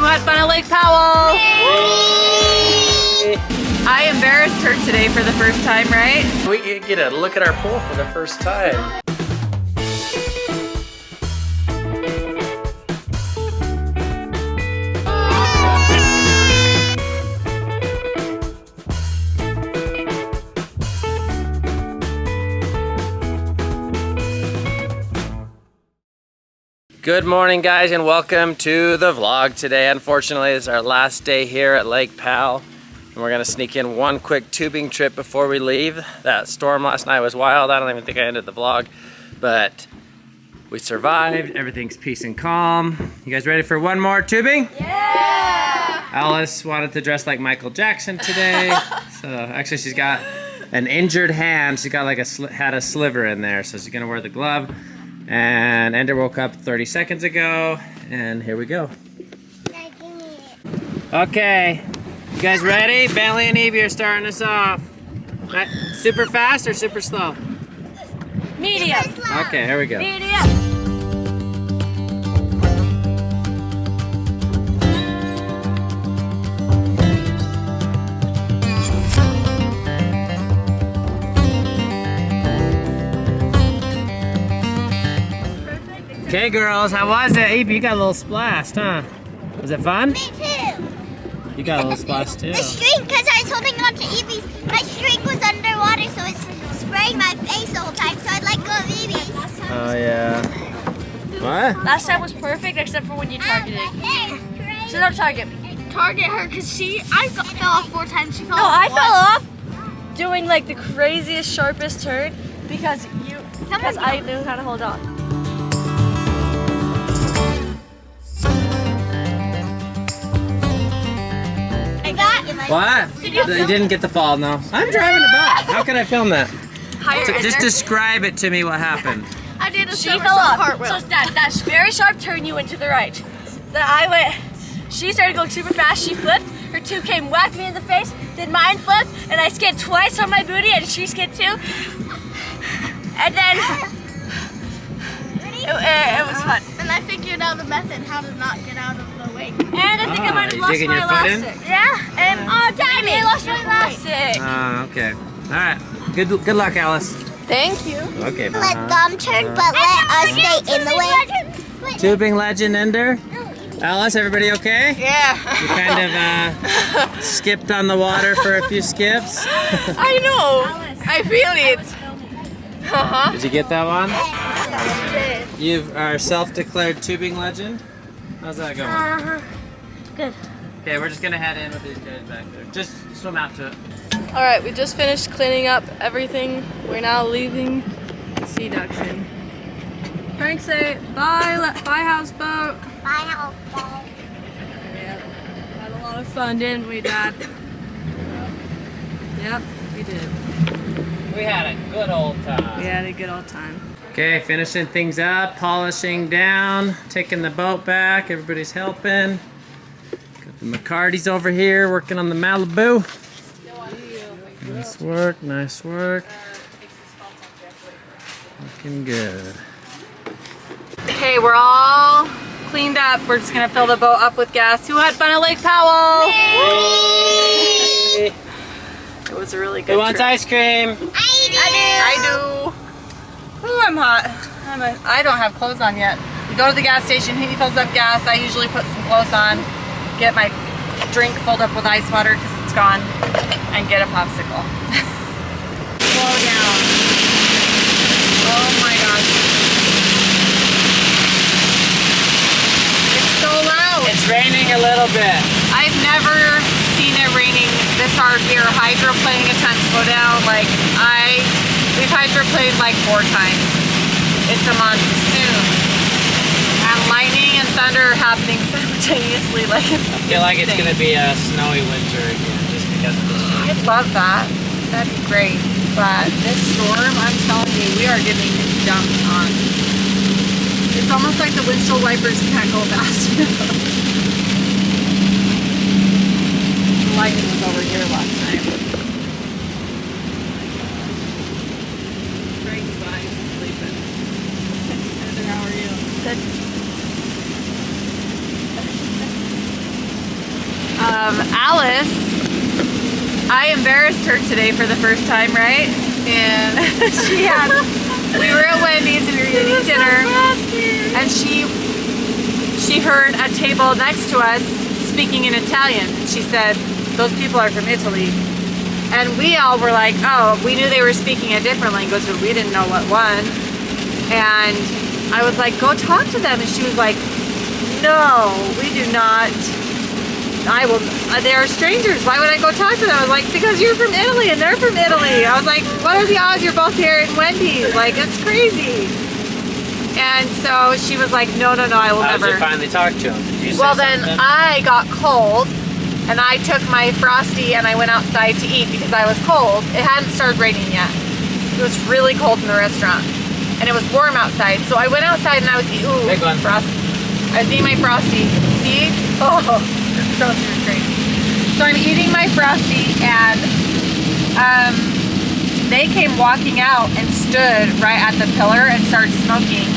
had fun at Lake Powell? I embarrassed her today for the first time, right? We get a look at our pool for the first time. Good morning, guys, and welcome to the vlog today. Unfortunately, it's our last day here at Lake Powell, and we're gonna sneak in one quick tubing trip before we leave. That storm last night was wild. I don't even think I ended the vlog, but we survived. Everything's peace and calm. You guys ready for one more tubing? Yeah! Alice wanted to dress like Michael Jackson today. So actually she's got an injured hand. She got like had a sliver in there, so she's gonna wear the glove. And Ender woke up 30 seconds ago, and here we go. Okay, you guys ready? Bentley and Evie are starting us off. Right, super fast or super slow? Medium. Okay, here we go. Medium. Okay, girls, how was it? Evie, you got a little splashed, huh? Was it fun? Me too. You got a little splash too. The string, because I was holding on to Evie's, my string was underwater, so it's spraying my face the whole time, so I'd let go of Evie's. Oh, yeah. What? Last time was perfect except for when you targeted. So don't target me. Target her, because I fell off 4 times, she fell No, off I once. fell off doing like the craziest, sharpest turn because I knew how to hold on. What? You didn't get the fall, no. I'm driving it back. How can I film that? Just describe it to me what happened. I did a she fell off. So that very sharp turn you went to the right. Then I went, she started going super fast, she flipped, her two came, whacked me in the face, then mine flipped, and I skid twice on my booty and she skid too. And then, it was fun. And I figured out the method how to not get out of the wake. And I think I might have lost digging my your foot in? elastic. Yeah, and damn it, I lost my elastic. Okay. All right. Good luck, Alice. Thank you. Okay. Let them turn, but let us stay in the way. Tubing legend Ender. Alice, everybody okay? Yeah. You kind of skipped on the water for a few skips. I know. I feel it. Did you get that one? You are self-declared tubing legend. How's that going? Good. Okay, we're just gonna head in with these guys back there. Just swim out to it. All right, we just finished cleaning up everything. We're now leaving Sea Duction. Frank, say bye, houseboat. Bye, houseboat. Yeah, had a lot of fun, didn't we, Dad? Yep, we did. We had a good old time. We had a good old time. Okay, finishing things up, polishing down, taking the boat back. Everybody's helping. Got the McCarty's over here working on the Malibu. Nice work, nice work. Looking good. Okay, we're all cleaned up. We're just gonna fill the boat up with gas. Who had fun at Lake Powell? Hey. It was a really good Who wants trip. ice cream? I do. Ooh, I'm hot. I don't have clothes on yet. We go to the gas station, he fills up gas. I usually put some clothes on, get my drink filled up with ice water because it's gone, and get a popsicle. Slow down. Oh my gosh. It's so loud. It's raining a little bit. I've never seen it raining this hard. We are hydroplanning a ton. Slow down. Like we've hydroplaned like 4 times. It's a monsoon. And lightning and thunder are happening simultaneously. Like I feel like it's gonna be a snowy winter again just because of this. I'd love that. That'd be great. But this storm, I'm telling you, we are getting dumped on. It's almost like the windshield wipers can't go fast enough. The lightning was over here last night. Greg's fine, he's sleeping. Heather, how are you? Good. Alice, I embarrassed her today for the first time, right? And we were at Wendy's and we were eating dinner, and she heard a table next to us speaking in Italian. She said, those people are from Italy. And we all were like, oh, we knew they were speaking a different language, but we didn't know what one. And I was like, go talk to them. And she was like, no, we do not. They are strangers. Why would I go talk to them? I was like, because you're from Italy and they're from Italy. I was like, what are the odds you're both here at Wendy's? Like, it's crazy. And so she was like, no, I will never. How did you finally talk to him? Did you say well, then something? I got cold and I took my Frosty and I went outside to eat because I was cold. It hadn't started raining yet. It was really cold in the restaurant and it was warm outside. So I went outside and I was eating, ooh, Big one. Frosty. I was eating my Frosty. See? Oh, it's so super crazy. So I'm eating my Frosty and they came walking out and stood right at the pillar and started smoking.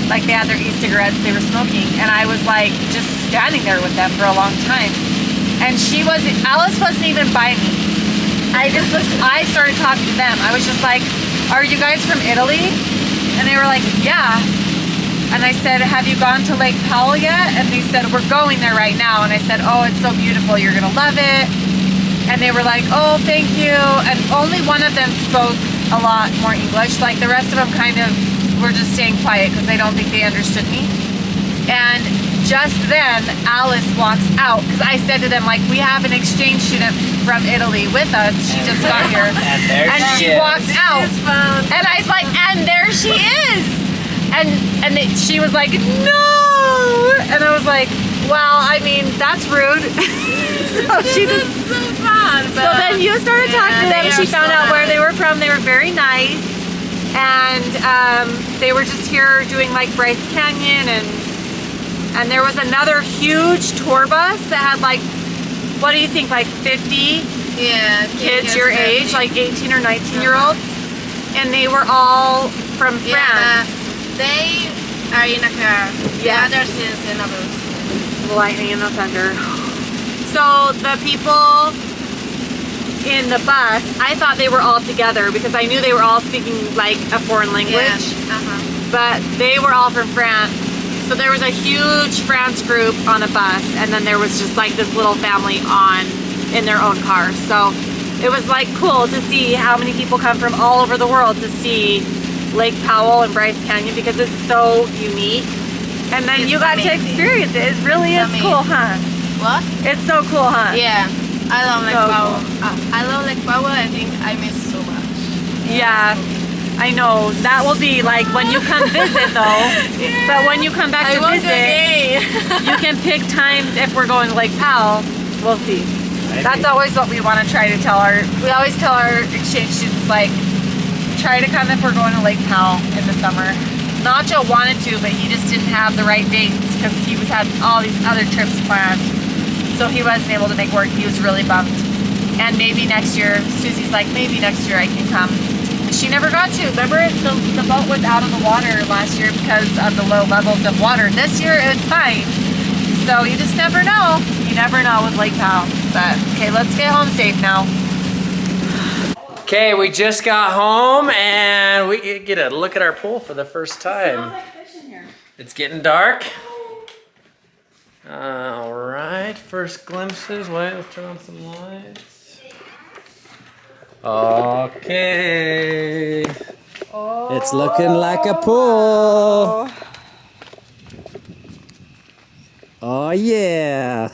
Like they had their e-cigarettes, they were smoking. And I was like just standing there with them for a long time. And Alice wasn't even by me. I started talking to them. I was just like, are you guys from Italy? And they were like, yeah. And I said, have you gone to Lake Powell yet? And they said, we're going there right now. And I said, oh, it's so beautiful, you're gonna love it. And they were like, oh, thank you. And only one of them spoke a lot more English. Like the rest of them kind of were just staying quiet because they don't think they understood me. And just then, Alice walks out because I said to them, like, we have an exchange student from Italy with us. She just got here. And she walked out. And I was like, and there she is. And she was like, no. And I was like, well, I mean, that's rude. So she just, so fun. so then you started talking to them. She found out where they were from. They were very nice. And they were just here doing like Bryce Canyon, and there was another huge tour bus that had like, what do you think, like 50 kids your age, like 18 or 19-year-olds, and they were all from France. They are in a car. Yes. The others is in a bus. The lightning and the thunder. So the people in the bus, I thought they were all together because I knew they were all speaking like a foreign language, but they were all from France. So there was a huge France group on a bus, and then there was just like this little family in their own car. So it was like cool to see how many people come from all over the world to see Lake Powell and Bryce Canyon because it's so unique. And then you got to experience it. It really is cool, huh? What? It's so cool, huh? Yeah. I love Lake So Powell. I love Lake Powell. I think I miss so much. Yeah. I know, that will be like when you come visit though, but when you come back to visit, you can pick times if we're going to Lake Powell, we'll see. That's always what we want to try to we always tell our exchange students, like, try to come if we're going to Lake Powell in the summer. Nacho wanted to, but he just didn't have the right dates because he had all these other trips planned. So he wasn't able to make work, he was really bummed. And maybe next year, Susie's like, maybe next year I can come. She never got to. Remember, the boat was out of the water last year because of the low levels of water. This year, it was fine. So you just never know. You never know with Lake Powell. But, okay, let's get home safe now. Okay, we just got home and we get a look at our pool for the first time. It smells like fish in here. It's getting dark. All right, first glimpses. Wait, let's turn on some lights. Okay. Oh. It's looking like a pool. Oh yeah.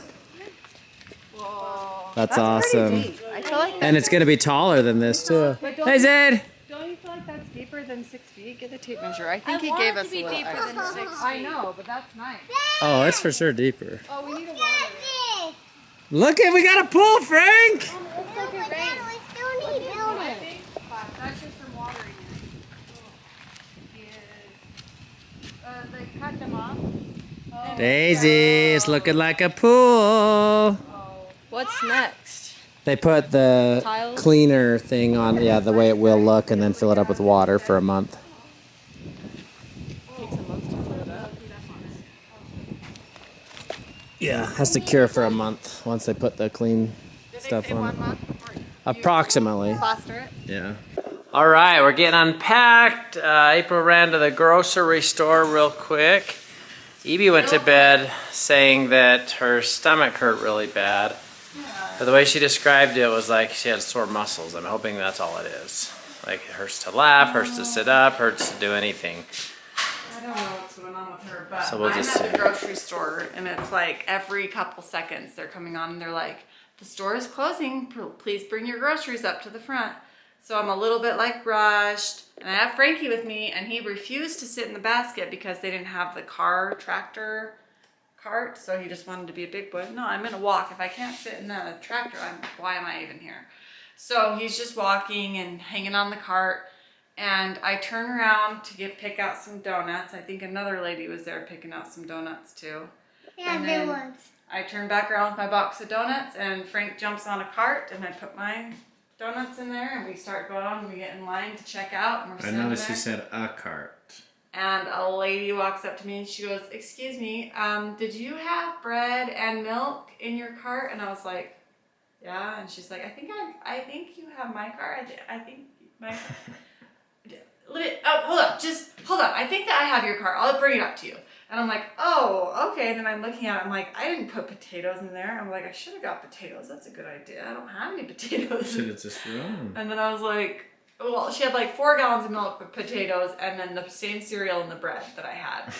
Whoa. That's awesome. Deep. I feel like And it's gonna be taller than this too. Hey Zade. don't you feel like that's deeper than 6 feet? Get the tape measure. I think he gave us a little deeper extra. than 6 feet. I know, but that's nice. Oh, it's for sure deeper. Oh, we need a water. Look at, we got a pool, Frank. We still need helmets. That's just from watering it. They cut them off. Daisy, it's looking like a pool. What's next? They put the Tiles? cleaner thing on, yeah, the way it will look, and then fill it up with water for a month. Takes a month to fill it up. Yeah, has to cure for a month once they put the clean stuff on it. Approximately. Plaster it. Yeah. All right, we're getting unpacked. April ran to the grocery store real quick. Evie went to bed saying that her stomach hurt really bad. But the way she described it was like she had sore muscles. I'm hoping that's all it is. Like it hurts to laugh, hurts to sit up, hurts to do anything. I don't know what's going on with her, but So we'll I'm just at see. the grocery store, and it's like every couple seconds they're coming on and they're like, the store is closing, please bring your groceries up to the front. So I'm a little bit like rushed, and I have Frankie with me, and he refused to sit in the basket because they didn't have the tractor cart, so he just wanted to be a big boy. No, I'm gonna walk. If I can't sit in the tractor, why am I even here? So he's just walking and hanging on the cart, and I turn around to pick out some donuts. I think another lady was there picking out some donuts too. Yeah, And there then was. I turn back around with my box of donuts, and Frank jumps on a cart, and I put my donuts in there, and we start going on, and we get in line to check out, and we're I sitting noticed there. you said a cart. And a lady walks up to me and she goes, excuse me, did you have bread and milk in your cart? And I was like, yeah. And she's like, I think you have my cart. I think my oh, hold up. I think that I have your cart. I'll bring it up to you. And I'm like, oh, okay. And then I'm looking at it. I'm like, I didn't put potatoes in there. I'm like, I should have got potatoes. That's a good idea. I don't have any potatoes. Should have just run. And then I was like, well, she had like 4 gallons of milk with potatoes and then the same cereal and the bread that I had.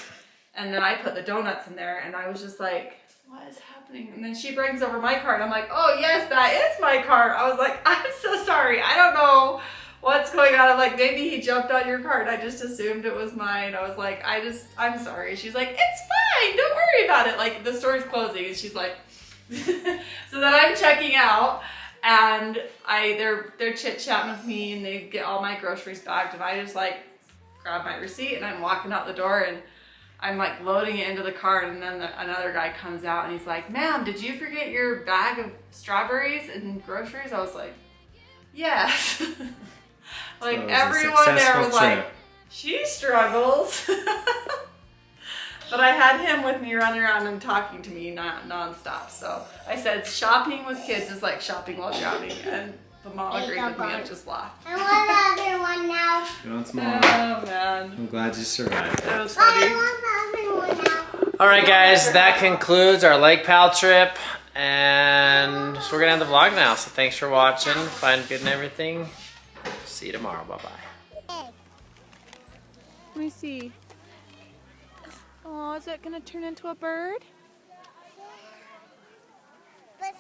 And then I put the donuts in there, and I was just like, what is happening? And then she brings over my cart. I'm like, oh yes, that is my cart. I was like, I'm so sorry. I don't know what's going on. I'm like, maybe he jumped on your cart. I just assumed it was mine. I was like, I'm sorry. She's like, it's fine. Don't worry about it. Like the store's closing. And she's like, so then I'm checking out. And they're chit-chatting with me, and they get all my groceries bagged, and I just like grab my receipt and I'm walking out the door, and I'm like loading it into the cart, and then another guy comes out and he's like, ma'am, did you forget your bag of strawberries and groceries? I was like, yes. Like So it was a everyone there successful was like, trip. she struggles. But I had him with me running around and talking to me non-stop. So I said, shopping with kids is like shopping while drowning. And the mom agreed with me and just laughed. I want the other one now. You want some Oh, more? man. I'm glad you survived. It was Oh, funny. I want the other one now. All right, guys, that concludes our Lake Pal trip. And so we're going to end the vlog now. So thanks for watching. Find good and everything. See you tomorrow. Bye-bye. Let me see. Oh, is it gonna turn into a bird? But it's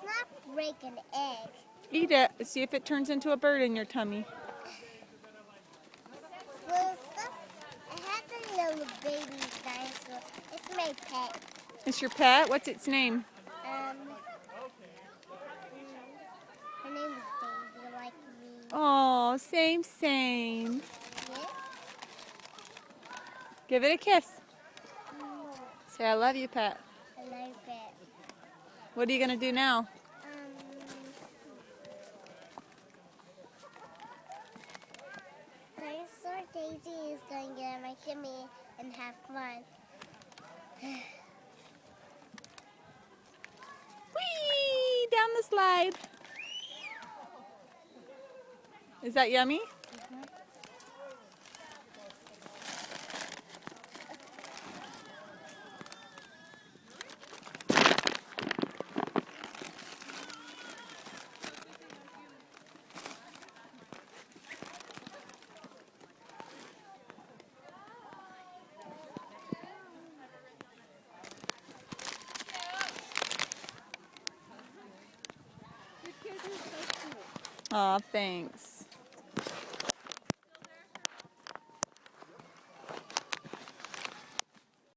not break an egg. Eat it. See if it turns into a bird in your tummy. Well, it has a little baby dinosaur. It's my pet. It's your pet? What's its name? Her name is Davey, like me. Oh, same. Yeah? Give it a kiss. Say, I love you, pet. I like it. What are you gonna do now? Dinosaur Daisy is going to get on my shimmy and have fun. Whee! Down the slide. Is that yummy? Aw, thanks.